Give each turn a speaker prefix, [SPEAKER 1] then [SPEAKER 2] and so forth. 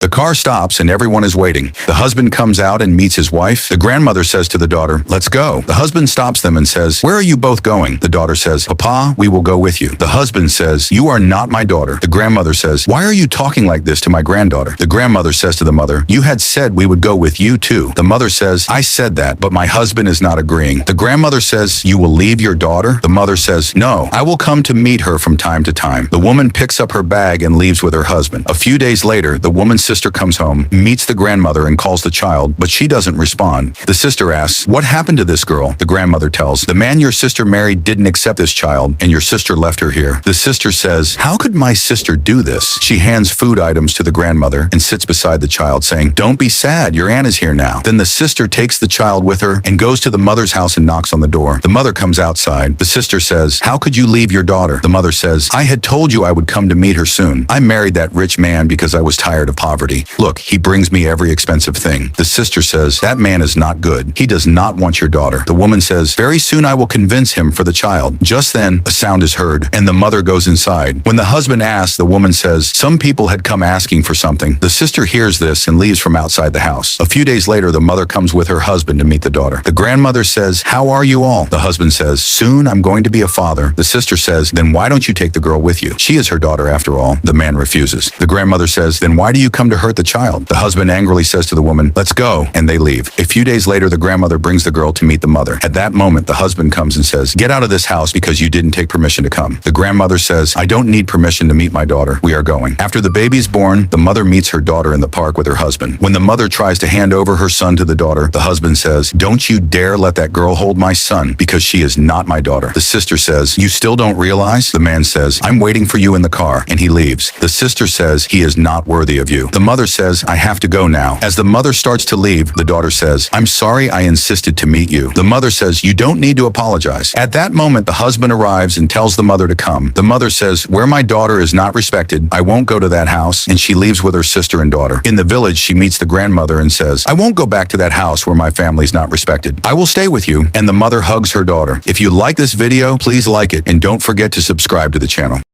[SPEAKER 1] The car stops and everyone is waiting. The husband comes out and meets his wife. The grandmother says to the daughter, "Let's go." The husband stops them and says, "Where are you both going?" The daughter says, "Papa, we will go with you." The husband says, "You are not my daughter." The grandmother says, "Why are you talking like this to my granddaughter?" The grandmother says to the mother, "You had said we would go with you too." The mother says, "I said that, but my husband is not agreeing." The grandmother says, "You will leave your daughter?" The mother says, "No, I will come to meet her from time to time." The woman picks up her bag and leaves with her husband. A few days later, the woman's sister comes home, meets the grandmother and calls the child, but she doesn't respond. The sister asks, "What happened to this girl?" The grandmother tells, "The man your sister married didn't accept this child, and your sister left her here." The sister says, "How could my sister do this?" She hands food items to the grandmother and sits beside the child, saying, "Don't be sad, your aunt is here now." Then the sister takes the child with her and goes to the mother's house and knocks on the door. The mother comes outside. The sister says, "How could you leave your daughter?" The mother says, "I had told you I would come to meet her soon. I married that rich man because I was tired of poverty. Look, he brings me every expensive thing." The sister says, "That man is not good. He does not want your daughter." The woman says, "Very soon I will convince him for the child." Just then, a sound is heard, and the mother goes inside. When the husband asks, the woman says, "Some people had come asking for something." The sister hears this and leaves from outside the house. A few days later, the mother comes with her husband to meet the daughter. The grandmother says, "How are you all?" The husband says, "Soon I'm going to be a father." The sister says, "Then why don't you take the girl with you? She is her daughter after all." The man refuses. The grandmother says, "Then why do you come to hurt the child?" The husband angrily says to the woman, "Let's go," and they leave. A few days later, the grandmother brings the girl to meet the mother. At that moment, the husband comes and says, "Get out of this house because you didn't take permission to come." The grandmother says, "I don't need permission to meet my daughter. We are going." After the baby is born, the mother meets her daughter in the park with her husband. When the mother tries to hand over her son to the daughter, the husband says, "Don't you dare let that girl hold my son because she is not my daughter." The sister says, "You still don't realize?" The man says, "I'm waiting for you in the car," and he leaves. The sister says, "He is not worthy of you." The mother says, "I have to go now." As the mother starts to leave, the daughter says, "I'm sorry I insisted to meet you." The mother says, "You don't need to apologize." At that moment, the husband arrives and tells the mother to come. The mother says, "Where my daughter is not respected, I won't go to that house," and she leaves with her sister and daughter. In the village, she meets the grandmother and says, "I won't go back to that house where my family's not respected. I will stay with you." And the mother hugs her daughter. If you like this video, please like it and don't forget to subscribe to the channel.